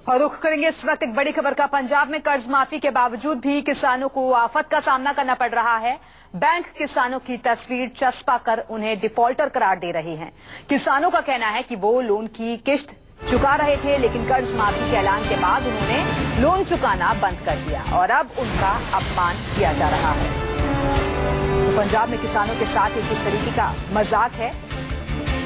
और रुख करेंगे इस वक्त एक बड़ी खबर का। पंजाब में कर्ज माफी के बावजूद भी किसानों को आफत का सामना करना पड़ रहा है। बैंक किसानों की तस्वीर चस्पा कर उन्हें डिफॉल्टर करार दे रहे हैं। किसानों का कहना है कि वो लोन की किश्त चुका रहे थे, लेकिन कर्ज माफी के ऐलान के बाद उन्होंने लोन चुकाना बंद कर दिया और अब उनका अपमान किया जा रहा है। तो पंजाब में किसानों के साथ एक इस तरीके का मजाक है।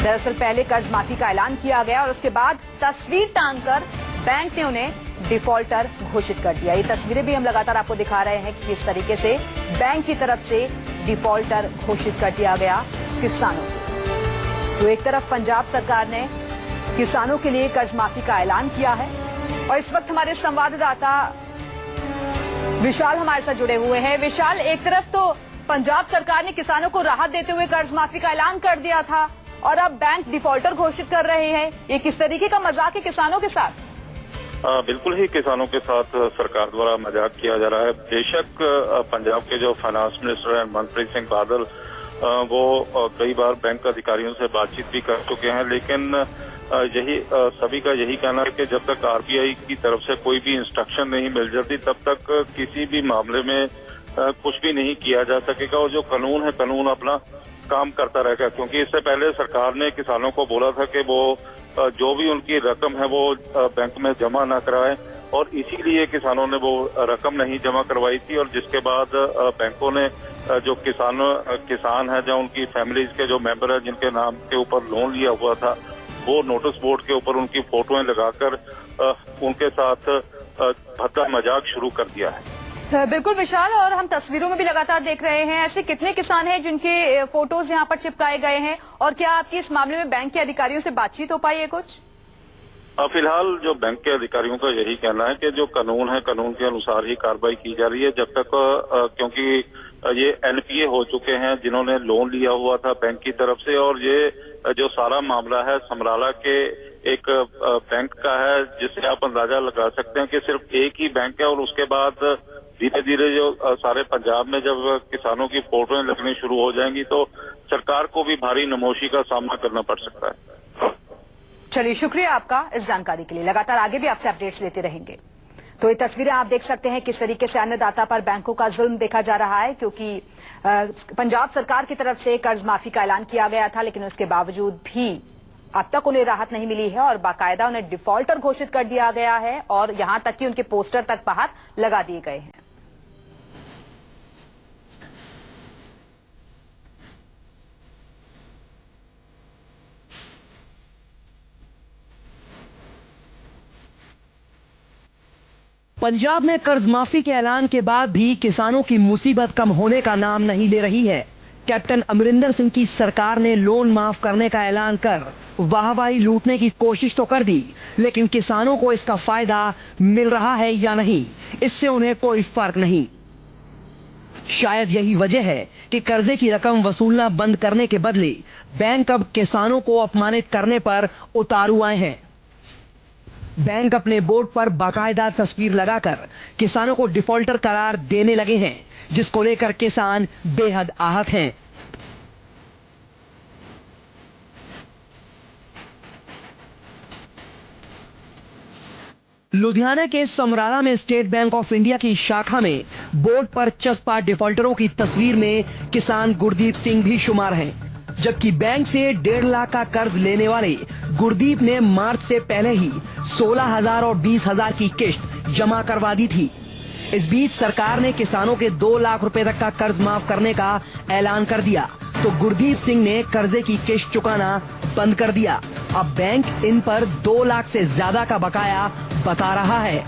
दरअसल पहले कर्ज माफी का ऐलान किया गया और उसके बाद तस्वीर टांगकर बैंक ने उन्हें डिफॉल्टर घोषित कर दिया। ये तस्वीरें भी हम लगातार आपको दिखा रहे हैं कि किस तरीके से बैंक की तरफ से डिफॉल्टर घोषित कर दिया गया किसानों को। तो एक तरफ पंजाब सरकार ने किसानों के लिए कर्ज माफी का ऐलान किया है और इस वक्त हमारे संवाददाता विशाल हमारे साथ जुड़े हुए हैं। विशाल, एक तरफ तो पंजाब सरकार ने किसानों को राहत देते हुए कर्ज माफी का ऐलान कर दिया था और अब बैंक डिफॉल्टर घोषित कर रहे हैं। ये किस तरीके का मजाक है किसानों के साथ? बिल्कुल ही किसानों के साथ सरकार द्वारा मजाक किया जा रहा है। बेशक पंजाब के जो फाइनेंस मिनिस्टर हैं मनप्रीत सिंह बादल, वो कई बार बैंक अधिकारियों से बातचीत भी कर चुके हैं, लेकिन यही सभी का यही कहना है कि जब तक आरबीआई की तरफ से कोई भी इंस्ट्रक्शन नहीं मिल जाती तब तक किसी भी मामले में कुछ भी नहीं किया जा सकेगा और जो कानून है कानून अपना काम करता रहेगा। क्योंकि इससे पहले सरकार ने किसानों को बोला था कि वो जो भी उनकी रकम है वो बैंक में जमा ना कराएं और इसीलिए किसानों ने वो रकम नहीं जमा करवाई थी और जिसके बाद बैंकों ने जो किसान है, जो उनकी फैमिलीज के जो मेंबर है जिनके नाम के ऊपर लोन लिया हुआ था, वो नोटिस बोर्ड के ऊपर उनकी फोटोएं लगाकर उनके साथ भद्दा मजाक शुरू कर दिया है। बिल्कुल विशाल, और हम तस्वीरों में भी लगातार देख रहे हैं ऐसे कितने किसान हैं जिनके फोटोज यहाँ पर चिपकाए गए हैं, और क्या आपकी इस मामले में बैंक के अधिकारियों से बातचीत हो पाई है कुछ? फिलहाल जो बैंक के अधिकारियों का यही कहना है कि जो कानून है कानून के अनुसार ही कार्रवाई की जा रही है। जब तक क्योंकि ये एनपीए हो चुके हैं जिन्होंने लोन लिया हुआ था बैंक की तरफ से, और ये जो सारा मामला है समराला के एक बैंक का है जिससे आप अंदाजा लगा सकते हैं कि सिर्फ एक ही बैंक है और उसके बाद धीरे धीरे जो सारे पंजाब में जब किसानों की फोटोएं लगनी शुरू हो जाएंगी तो सरकार को भी भारी नमोशी का सामना करना पड़ सकता है। चलिए, शुक्रिया आपका इस जानकारी के लिए। लगातार आगे भी आपसे अपडेट्स लेते रहेंगे। तो ये तस्वीरें आप देख सकते हैं किस तरीके से अन्नदाता पर बैंकों का जुल्म देखा जा रहा है, क्योंकि पंजाब सरकार की तरफ से कर्ज माफी का ऐलान किया गया था, लेकिन उसके बावजूद भी अब तक उन्हें राहत नहीं मिली है और बाकायदा उन्हें डिफॉल्टर घोषित कर दिया गया है और यहां तक कि उनके पोस्टर तक बाहर लगा दिए गए हैं। पंजाब में कर्ज माफी के ऐलान के बाद भी किसानों की मुसीबत कम होने का नाम नहीं ले रही है। कैप्टन अमरिंदर सिंह की सरकार ने लोन माफ करने का ऐलान कर वाहवाही लूटने की कोशिश तो कर दी, लेकिन किसानों को इसका फायदा मिल रहा है या नहीं, इससे उन्हें कोई फर्क नहीं। शायद यही वजह है कि कर्जे की रकम वसूलना बंद करने के बदले बैंक अब किसानों को अपमानित करने पर उतारू आए हैं। बैंक अपने बोर्ड पर बाकायदा तस्वीर लगाकर किसानों को डिफॉल्टर करार देने लगे हैं, जिसको लेकर किसान बेहद आहत हैं। लुधियाना के समराला में स्टेट बैंक ऑफ इंडिया की शाखा में बोर्ड पर चस्पा डिफॉल्टरों की तस्वीर में किसान गुरदीप सिंह भी शुमार हैं, जबकि बैंक से 1.5 लाख का कर्ज लेने वाले गुरदीप ने मार्च से पहले ही 16,000 और 20,000 की किश्त जमा करवा दी थी। इस बीच सरकार ने किसानों के 2 लाख रुपए तक का कर्ज माफ करने का ऐलान कर दिया, तो गुरदीप सिंह ने कर्जे की किश्त चुकाना बंद कर दिया। अब बैंक इन पर 2 लाख से ज्यादा का बकाया बता रहा है।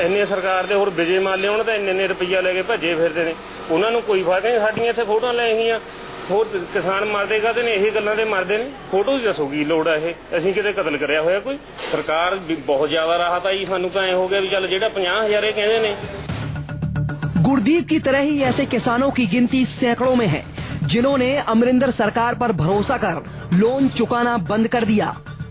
ਇੰਨੇ ਸਰਕਾਰ ਦੇ ਹੋਰ ਵਿਜੇ ਮਾਲੇ ਉਹਨਾਂ ਤਾਂ ਇੰਨੇ ਰੁਪਈਆ ਲੈ ਕੇ ਭੱਜੇ ਫਿਰਦੇ ਨੇ, ਉਹਨਾਂ ਨੂੰ ਕੋਈ ਫਾਇਦਾ ਨਹੀਂ। ਸਾਡੀਆਂ ਇੱਥੇ ਫੋਟੋਆਂ ਲੈ ਆਈਆਂ, ਹੋਰ ਕਿਸਾਨ ਮਰਦੇ ਕਾਹਦੇ ਨੇ? ਇਹ ਗੱਲਾਂ ਦੇ ਮਰਦੇ ਨੇ। ਫੋਟੋ ਹੀ ਦੱਸੋ ਕੀ ਲੋੜ ਆ? ਇਹ ਅਸੀਂ ਕਿਤੇ ਕਤਲ ਕਰਿਆ ਹੋਇਆ ਕੋਈ? ਸਰਕਾਰ ਬਹੁਤ ਜ਼ਿਆਦਾ ਰਾਹਤ ਆਈ, ਸਾਨੂੰ ਤਾਂ ਐ ਹੋ ਗਿਆ ਵੀ ਚੱਲ ਜਿਹੜਾ 50,000 ਇਹ ਕਹਿੰਦੇ ਨੇ। गुरदीप की तरह ही ऐसे किसानों की गिनती सैकड़ों में है जिन्होंने अमरिंदर सरकार पर भरोसा कर लोन चुकाना बंद कर दिया।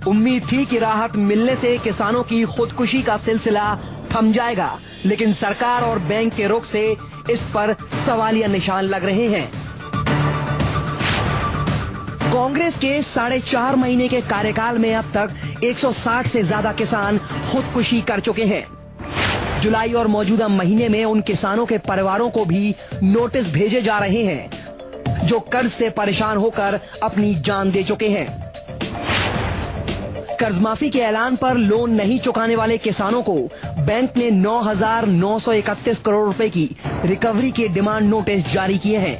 उम्मीद थी कि राहत मिलने से किसानों की खुदकुशी का सिलसिला थम जाएगा, लेकिन सरकार और बैंक के रुख से इस पर सवालिया निशान लग रहे हैं। कांग्रेस के 4.5 महीने के कार्यकाल में अब तक 160 से ज्यादा किसान खुदकुशी कर चुके हैं। जुलाई और मौजूदा महीने में उन किसानों के परिवारों को भी नोटिस भेजे जा रहे हैं जो कर्ज से परेशान होकर अपनी जान दे चुके हैं। कर्ज माफी के ऐलान पर लोन नहीं चुकाने वाले किसानों को बैंक ने 9,931 करोड़ रुपए की रिकवरी के डिमांड नोटिस जारी किए हैं।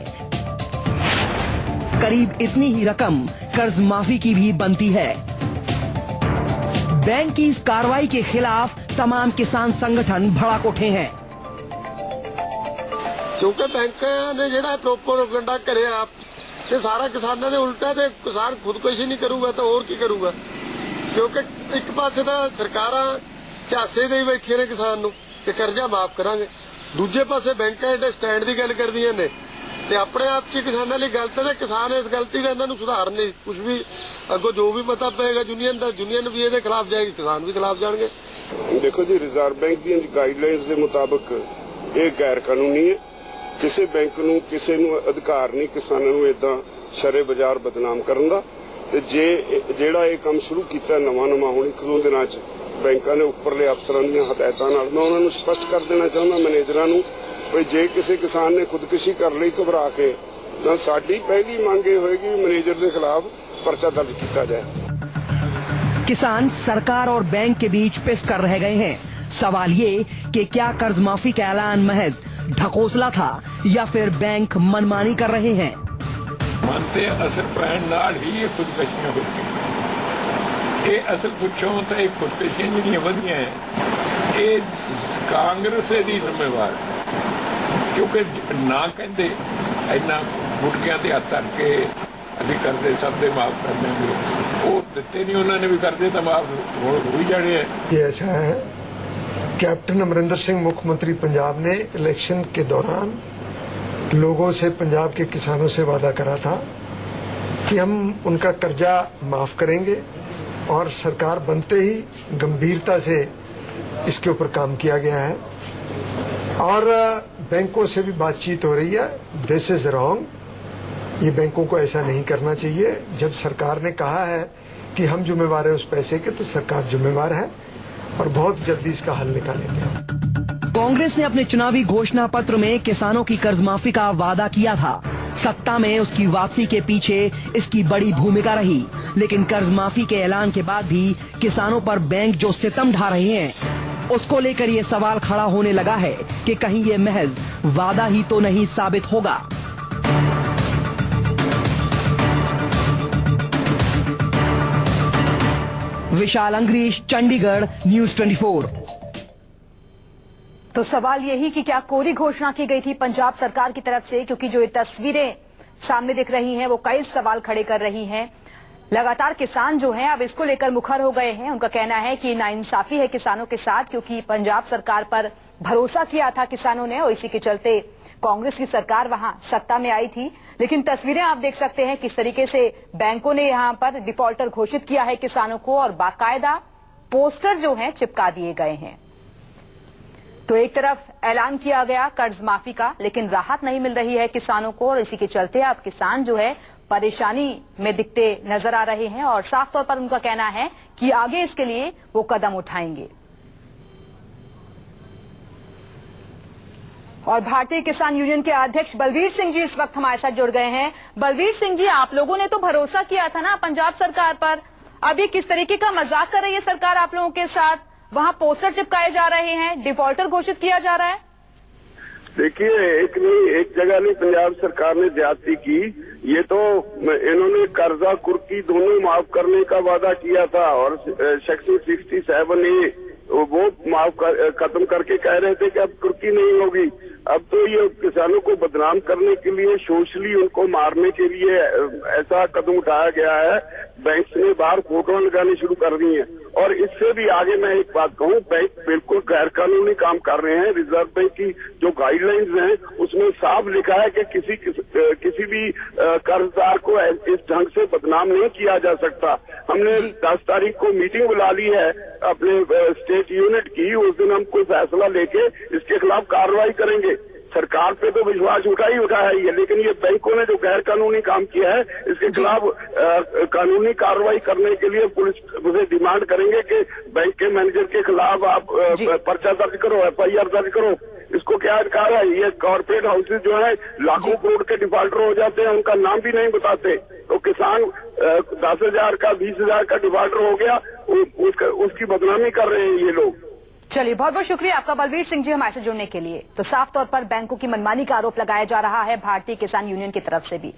करीब इतनी ही रकम कर्ज माफी की भी बनती है। बैंक की इस कार्रवाई के खिलाफ तमाम किसान संगठन भड़क उठे हैं। क्योंकि बैंक ने ਜਿਹੜਾ प्रोपेगेंडा ਕਰਿਆ ਤੇ ਸਾਰਾ ਕਿਸਾਨਾਂ ਦੇ ਉਲਟਾ ਤੇ ਕਿਸਾਨ ਖੁਦਕੁਸ਼ੀ ਨਹੀਂ ਕਰੂਗਾ ਤਾਂ ਹੋਰ ਕੀ ਕਰੂਗਾ। ਕਿਉਂਕਿ ਇੱਕ ਪਾਸੇ ਤਾਂ ਸਰਕਾਰਾਂ ਝਾਸੇ ਦੇ ਬੈਠੀਆਂ ਨੇ ਕਿਸਾਨ ਨੂੰ ਕਿ ਕਰਜ਼ਾ ਮਾਫ ਕਰਾਂਗੇ, ਦੂਜੇ ਪਾਸੇ ਬੈਂਕਾਂ ਜਿਹੜੇ ਸਟੈਂਡ ਦੀ ਗੱਲ ਕਰਦੀਆਂ ਨੇ ਤੇ ਆਪਣੇ ਆਪ 'ਚ ਕਿਸਾਨਾਂ ਲਈ ਗਲਤ ਹੈ ਤੇ ਕਿਸਾਨ ਇਸ ਗਲਤੀ ਦਾ ਇਹਨਾਂ ਨੂੰ ਸੁਧਾਰਨ ਲਈ ਕੁਝ ਵੀ ਅੱਗੋਂ ਜੋ ਵੀ ਪਤਾ ਪਏਗਾ ਯੂਨੀਅਨ ਵੀ ਇਹਦੇ ਖਿਲਾਫ ਜਾਏਗੀ, ਕਿਸਾਨ ਵੀ ਖਿਲਾਫ ਜਾਣਗੇ। देखो जी, रिजर्व बैंक दी गाइडलाइंस के मुताबिक ये गैर कानूनी है। किसी बैंक नूं किसी नूं अधिकार नहीं किसानां नूं इदां शरे बाजार बदनाम करन दा। ते जे जेड़ा ये काम शुरू कीता नवां हुण 1-2 दिनां च बैंकां ने उपरले अफसरां दी हदायतां नाल मैं उन्हां नूं स्पष्ट कर देना चाहुंदा मैनेजरां नूं भी जे किसी किसान ने खुदकुशी कर लई घबरा के तां साडी पहली मंग ये होएगी मैनेजर के खिलाफ पर्चा दर्ज किया जाए। किसान सरकार और बैंक के बीच पिस कर रह गए हैं। सवाल ये कि क्या कर्ज माफी का ऐलान महज ढकोसला था या फिर बैंक मनमानी कर रहे हैं। मानते असल पैन नाल ही ये खुदकशियां होती, ये असल पुछो तो ये खुदकशियां जिहड़ियां वधियां है ये कांग्रेस दी जिम्मेवार, क्योंकि ना कहते इन्ना गुटकियां ते हत्थ धर के अभी करते सब दे माफ कर देंगे, वो दिते नहीं उन्होंने भी कर दिया तो माफ हो ही जाने हैं। ये ऐसा है, कैप्टन अमरिंदर सिंह मुख्यमंत्री पंजाब ने इलेक्शन के दौरान लोगों से, पंजाब के किसानों से वादा करा था कि हम उनका कर्जा माफ करेंगे और सरकार बनते ही गंभीरता से इसके ऊपर काम किया गया है और बैंकों से भी बातचीत हो रही है। दिस इज रॉन्ग, ये बैंकों को ऐसा नहीं करना चाहिए। जब सरकार ने कहा है कि हम जिम्मेवार हैं उस पैसे के, तो सरकार जिम्मेवार है और बहुत जल्दी इसका हल निकालेंगे। कांग्रेस ने अपने चुनावी घोषणा पत्र में किसानों की कर्ज माफी का वादा किया था। सत्ता में उसकी वापसी के पीछे इसकी बड़ी भूमिका रही, लेकिन कर्ज माफी के ऐलान के बाद भी किसानों पर बैंक जो सितम ढा रहे हैं उसको लेकर ये सवाल खड़ा होने लगा है कि कहीं ये महज वादा ही तो नहीं साबित होगा। विशाल अंग्रीश, चंडीगढ़, न्यूज 24। तो सवाल यही कि क्या कोरी घोषणा की गई थी पंजाब सरकार की तरफ से, क्योंकि जो ये तस्वीरें सामने दिख रही हैं वो कई सवाल खड़े कर रही हैं। लगातार किसान जो हैं अब इसको लेकर मुखर हो गए हैं। उनका कहना है कि नाइंसाफी है किसानों के साथ, क्योंकि पंजाब सरकार पर भरोसा किया था किसानों ने और इसी के चलते कांग्रेस की सरकार वहां सत्ता में आई थी। लेकिन तस्वीरें आप देख सकते हैं किस तरीके से बैंकों ने यहां पर डिफॉल्टर घोषित किया है किसानों को और बाकायदा पोस्टर जो हैं चिपका दिए गए हैं। तो एक तरफ ऐलान किया गया कर्ज माफी का, लेकिन राहत नहीं मिल रही है किसानों को और इसी के चलते अब किसान जो है परेशानी में दिखते नजर आ रहे हैं और साफ तौर पर उनका कहना है कि आगे इसके लिए वो कदम उठाएंगे। और भारतीय किसान यूनियन के अध्यक्ष बलवीर सिंह जी इस वक्त हमारे साथ जुड़ गए हैं। बलवीर सिंह जी, आप लोगों ने तो भरोसा किया था ना पंजाब सरकार पर, अभी किस तरीके का मजाक कर रही है सरकार आप लोगों के साथ? वहां पोस्टर चिपकाए जा रहे हैं, डिफॉल्टर घोषित किया जा रहा है। देखिए, एक जगह नहीं पंजाब सरकार ने ज्यादती की, ये तो इन्होंने कर्जा कुर्की दोनों माफ करने का वादा किया था और सेक्शन 67A वो माफ खत्म करके कह रहे थे कि अब कुर्की नहीं होगी। अब तो ये किसानों को बदनाम करने के लिए, सोशली उनको मारने के लिए ऐसा कदम उठाया गया है। बैंक ने बाहर फोटो लगानी शुरू कर दी है और इससे भी आगे मैं एक बात कहूँ, बैंक बिल्कुल गैर कानूनी काम कर रहे हैं। रिजर्व बैंक की जो गाइडलाइंस हैं उसमें साफ लिखा है कि किसी भी कर्जदार को इस ढंग से बदनाम नहीं किया जा सकता। हमने 10 तारीख को मीटिंग बुला ली है अपने स्टेट यूनिट की, उस दिन हम कोई फैसला लेके इसके खिलाफ कार्रवाई करेंगे। सरकार पे तो विश्वास उठा है ये, लेकिन ये बैंकों ने जो गैर कानूनी काम किया है इसके खिलाफ कानूनी कार्रवाई करने के लिए पुलिस से डिमांड करेंगे कि बैंक के मैनेजर के खिलाफ आप पर्चा दर्ज करो, FIR दर्ज करो। इसको क्या अधिकार है? ये कॉर्पोरेट हाउसेज जो है लाखों करोड़ के डिफॉल्टर हो जाते हैं, उनका नाम भी नहीं बताते। तो किसान 10,000 का 20,000 का डिफॉल्टर हो गया, उसकी बदनामी कर रहे हैं ये लोग। चलिए, बहुत बहुत शुक्रिया आपका बलवीर सिंह जी हमारे से जुड़ने के लिए। तो साफ तौर पर बैंकों की मनमानी का आरोप लगाया जा रहा है भारतीय किसान यूनियन की तरफ से भी।